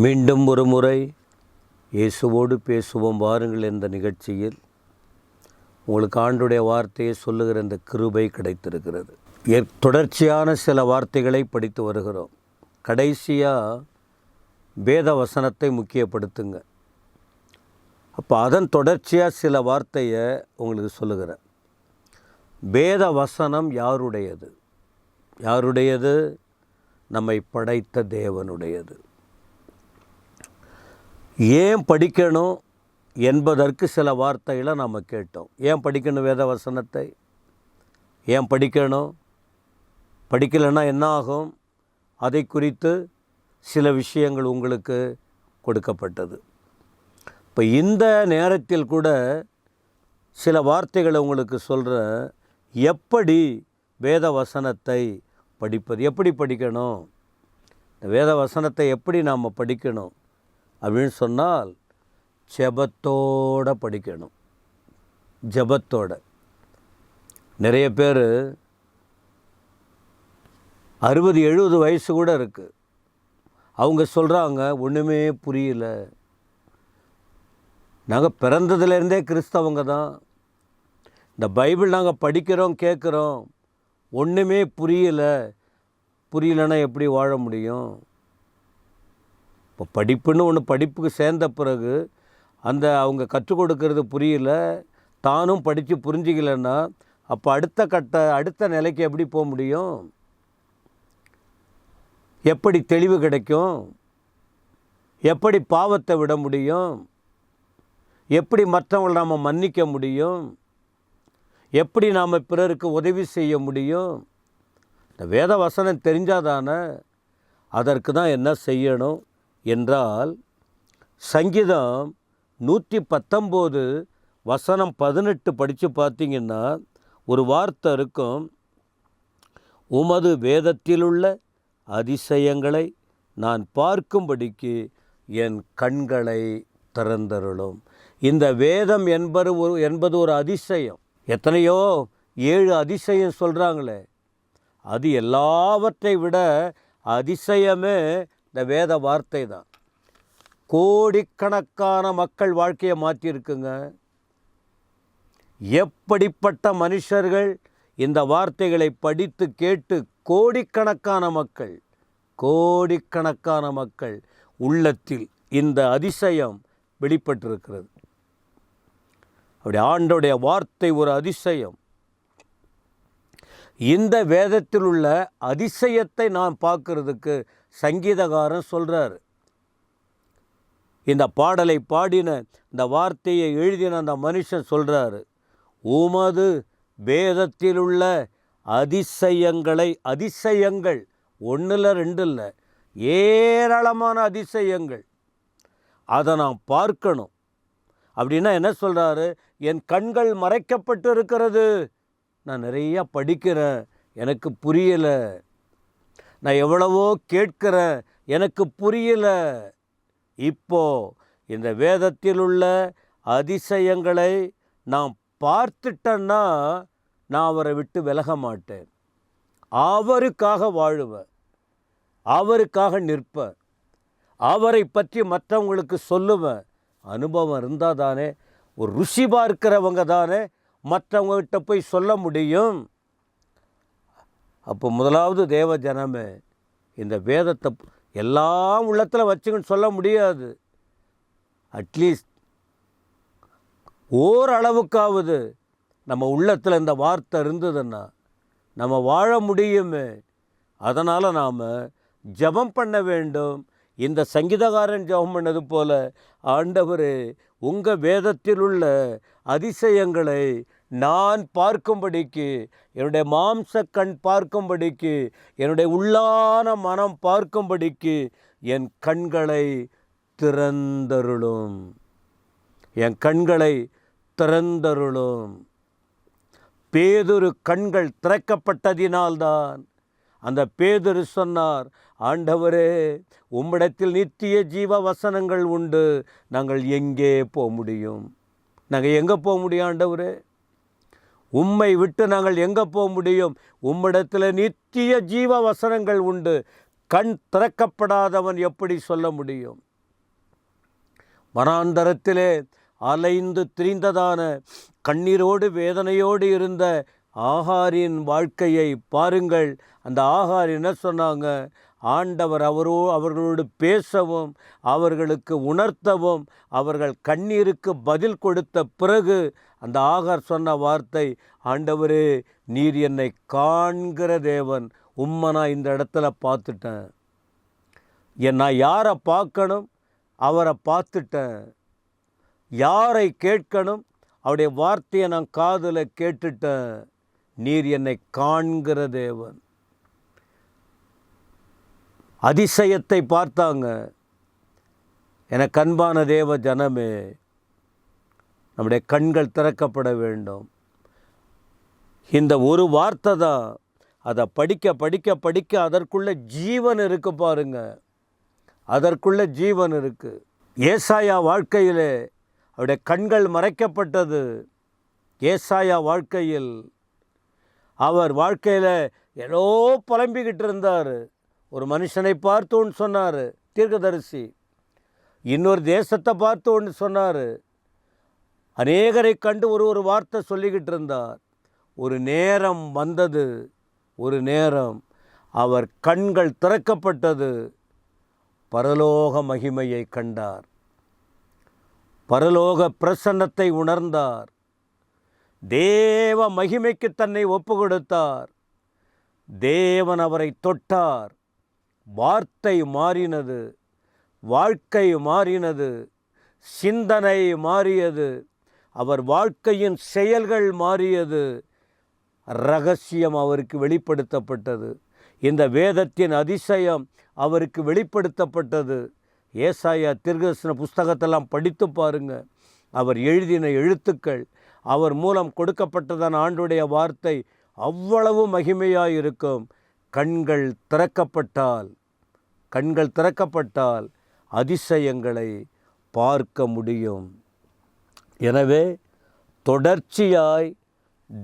மீண்டும் ஒரு முறை இயேசுவோடு பேசுவோம் வாருங்கள் என்ற நிகழ்ச்சியில் உங்களுக்கு ஆண்டுடைய வார்த்தையை சொல்லுகிற இந்த கிருபை கிடைத்திருக்கிறது. தொடர்ச்சியான சில வார்த்தைகளை படித்து வருகிறோம். கடைசியாக வேத வசனத்தை முக்கியப்படுத்துங்க. அப்போ அதன் தொடர்ச்சியாக சில வார்த்தையை உங்களுக்கு சொல்லுகிறேன். வேத வசனம் யாருடையது? யாருடையது? நம்மை படைத்த தேவனுடையது. ஏன் படிக்கணும் என்பதற்கு சில வார்த்தைகளை நாம் கேட்டோம். ஏன் படிக்கணும் வேத வசனத்தை? ஏன் படிக்கணும்? படிக்கலைன்னா என்ன ஆகும்? அதை குறித்து சில விஷயங்கள் உங்களுக்கு கொடுக்கப்பட்டது. இப்போ இந்த நேரத்தில் கூட சில வார்த்தைகளை உங்களுக்கு சொல்கிறேன். எப்படி வேத வசனத்தை படிப்பது? எப்படி படிக்கணும்? வேத வசனத்தை எப்படி நாம் படிக்கணும் அப்படின்னு சொன்னால் ஜெபத்தோடு படிக்கணும். ஜெபத்தோட. நிறைய பேர் 60-70 வயசு கூட இருக்குது. அவங்க சொல்கிறாங்க ஒன்றுமே புரியல. நாங்கள் பிறந்ததுலேருந்தே கிறிஸ்தவங்க தான். இந்த பைபிள் நாங்கள் படிக்கிறோம், கேட்குறோம், ஒன்றுமே புரியலைன்னா எப்படி வாழ முடியும்? இப்போ படிப்புன்னு ஒன்று படிப்புக்கு சேர்ந்த பிறகு அவங்க கற்றுக் கொடுக்கறது புரியல, தானும் படித்து புரிஞ்சிக்கலைன்னா அப்போ அடுத்த நிலைக்கு எப்படி போக முடியும்? எப்படி தெளிவு கிடைக்கும்? எப்படி பாவத்தை விட முடியும்? எப்படி மற்றவங்களை நாம் மன்னிக்க முடியும்? எப்படி நாம் பிறருக்கு உதவி செய்ய முடியும்? இந்த வேத வசனம் தெரிஞ்சாதானே. அதற்கு தான் என்ன செய்யணும் என்றால், சங்கீதம் 119 வசனம் 18 படித்து பார்த்தீங்கன்னா ஒரு வார்த்தை இருக்கும். உமது வேதத்திலுள்ள அதிசயங்களை நான் பார்க்கும்படிக்கு என் கண்களை திறந்தருளும். இந்த வேதம் என்பது ஒரு அதிசயம். எத்தனையோ 7 அதிசயம் சொல்கிறாங்களே, அது எல்லாவற்றை விட அதிசயமே இந்த வேத வார்த்தை தான். கோடிக்கணக்கான மக்கள் வாழ்க்கையை மாற்றியிருக்குங்க. எப்படிப்பட்ட மனுஷர்கள் இந்த வார்த்தைகளை படித்து கேட்டு கோடிக்கணக்கான மக்கள் உள்ளத்தில் இந்த அதிசயம் வெளிப்பட்டிருக்கிறது. அப்படி ஆண்டோடைய வார்த்தை ஒரு அதிசயம். இந்த வேதத்தில் உள்ள அதிசயத்தை நான் பார்க்கறதுக்கு சங்கீதகாரன் சொல்கிறார். இந்த பாடலை பாடின, இந்த வார்த்தையை எழுதின அந்த மனுஷன் சொல்கிறாரு, உமது வேதத்தில் உள்ள அதிசயங்கள் 1 இல்லை 2 இல்லை, ஏராளமான அதிசயங்கள், அதை நான் பார்க்கணும். அப்படின்னா என்ன சொல்கிறாரு? என் கண்கள் மறைக்கப்பட்டு இருக்கிறது. நான் நிறையா படிக்கிறேன், எனக்கு புரியலை. நான் எவ்வளவோ கேட்கிறேன், எனக்கு புரியலை. இப்போ இந்த வேதத்தில் உள்ள அதிசயங்களை நான் பார்த்துட்டேன்னா நான் அவரை விட்டு விலக மாட்டேன். அவருக்காக வாழுவேன், அவருக்காக நிற்பேன், அவரை பற்றி மற்றவங்களுக்கு சொல்லுவேன். அனுபவம் இருந்தால் தானே, ஒரு ருசி பார்க்கிறவங்க தானே மற்றவங்ககிட்ட போய் சொல்ல முடியும். அப்போ முதலாவது தேவ ஜனமே, இந்த வேதத்தை எல்லாம் உள்ளத்தில் வச்சுக்கின்னு சொல்ல முடியாது. அட்லீஸ்ட் ஓரளவுக்காவது நம்ம உள்ளத்தில் இந்த வார்த்தை இருந்ததுன்னா நம்ம வாழ முடியுமே. அதனால் நாம் ஜெபம் பண்ண வேண்டும். இந்த சங்கீதக்காரன் ஜெபம் பண்ணது போல, ஆண்டவரே உங்கள் வேதத்தில் உள்ள அதிசயங்களை நான் பார்க்கும்படிக்கு, என்னுடைய மாம்ச கண் பார்க்கும்படிக்கு, என்னுடைய உள்ளான மனம் பார்க்கும்படிக்கு என் கண்களை திறந்தருளும். என் கண்களை திறந்தருளும். பேதுரு கண்கள் திறக்கப்பட்டதினால்தான் அந்த பேதுரு சொன்னார், ஆண்டவரே உம்மிடத்தில் நித்திய ஜீவ வசனங்கள் உண்டு, நாங்கள் எங்கே போக முடியும்? நாங்கள் எங்கே போக முடியும் ஆண்டவரே? உம்மை விட்டு நாங்கள் எங்கே போக முடியும்? உம்மிடத்தில் நித்திய ஜீவ வசனங்கள் உண்டு, கண் திறக்கப்படாதவன் எப்படி சொல்ல முடியும்? வனாந்தரத்திலே அலைந்து திரிந்ததான கண்ணீரோடு வேதனையோடு இருந்த ஆகாரின் வாழ்க்கையை பாருங்கள். அந்த ஆகார் என்ன சொன்னாங்க? ஆண்டவர் அவர்களோடு பேசவும் அவர்களுக்கு உணர்த்தவும் அவர்கள் கண்ணீருக்கு பதில் கொடுத்த பிறகு அந்த ஆகார் சொன்ன வார்த்தை, ஆண்டவரே நீர் என்னை காண்கிற தேவன், உம்மை நான் இந்த இடத்துல பார்த்துட்டேன். நான் யாரை பார்க்கணும்? அவரை பார்த்துட்டேன். யாரை கேட்கணும்? அவருடைய வார்த்தையை நான் காதில் கேட்டுட்டேன். நீர் என்னை காண்கிற தேவன். அதிசயத்தை பார்த்தாங்க. எனக்கு அன்பான தேவ ஜனமே, நம்முடைய கண்கள் திறக்கப்பட வேண்டும். இந்த ஒரு வார்த்தை தான். அதை படிக்க படிக்க படிக்க அதற்குள்ள ஜீவன் இருக்கு பாருங்க. அதற்குள்ள ஜீவன் இருக்கு. ஏசாயா வாழ்க்கையிலே அவருடைய கண்கள் மறைக்கப்பட்டது. ஏசாயா வாழ்க்கையில் அவர் வாழ்க்கையில் ஏதோ புலம்பிக்கிட்டு இருந்தார். ஒரு மனுஷனை பார்த்து ஒன்று சொன்னார் தீர்க்கதரிசி, இன்னொரு தேசத்தை பார்த்து ஒன்று சொன்னார். அநேகரை கண்டு ஒரு வார்த்தை சொல்லிக்கிட்டு இருந்தார். ஒரு நேரம் வந்தது, ஒரு நேரம் அவர் கண்கள் திறக்கப்பட்டது. பரலோக மகிமையை கண்டார். பரலோக பிரசன்னத்தை உணர்ந்தார். தேவ மகிமைக்கு தன்னை ஒப்பு கொடுத்தார். தேவன் அவரை தொட்டார். வார்த்தை மாறினது, வாழ்க்கை மாறினது, சிந்தனை மாறியது, அவர் வாழ்க்கையின் செயல்கள் மாறியது. ரகசியம் அவருக்கு வெளிப்படுத்தப்பட்டது. இந்த வேதத்தின் அதிசயம் அவருக்கு வெளிப்படுத்தப்பட்டது. ஏசாயா தீர்க்கதரிசன புஸ்தகத்தெல்லாம் படித்து பாருங்க. அவர் எழுதின எழுத்துக்கள், அவர் மூலம் கொடுக்கப்பட்டதான ஆண்டுடைய வார்த்தை அவ்வளவு மகிமையாக இருக்கும். கண்கள் திறக்கப்பட்டால் அதிசயங்களை பார்க்க முடியும். எனவே தொடர்ச்சியாய்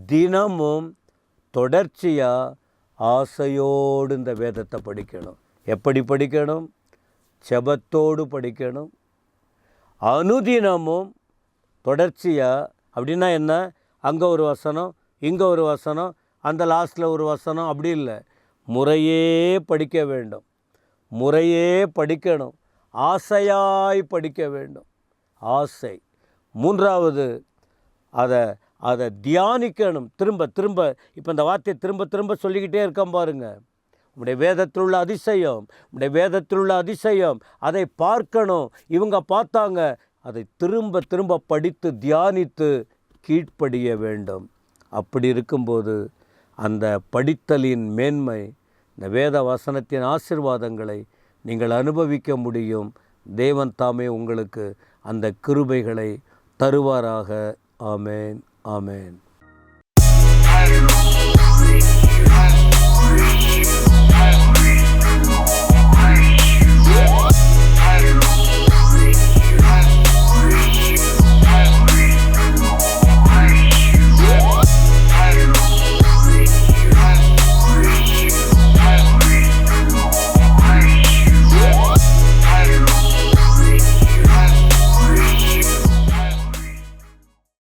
தினமும் ஆசையோடு இந்த வேதத்தை படிக்கணும். எப்படி படிக்கணும்? செபத்தோடு படிக்கணும். அனுதினமும் தொடர்ச்சியாக. அப்படின்னா என்ன? அங்கே ஒரு வசனம், இங்கே ஒரு வசனம், அந்த லாஸ்ட்டில் ஒரு வசனம், அப்படி இல்லை. முறையே படிக்க வேண்டும். முறையே படிக்கணும். ஆசையாய் படிக்க வேண்டும். ஆசை. மூன்றாவது, அதை தியானிக்கணும். திரும்ப இப்போ இந்த வார்த்தையை திரும்ப சொல்லிக்கிட்டே இருக்கேன் பாருங்கள். உடைய வேதத்தில் உள்ள அதிசயம் அதை பார்க்கணும். இவங்க பார்த்தாங்க. அதை திரும்ப படித்து தியானித்து கீழ்ப்படிய வேண்டும். அப்படி இருக்கும்போது அந்த படித்தலின் மேன்மை, இந்த வேத வசனத்தின் ஆசீர்வாதங்களை நீங்கள் அனுபவிக்க முடியும். தேவன் தாமே உங்களுக்கு அந்த கிருபைகளை தருவாராக. ஆமேன், ஆமேன்.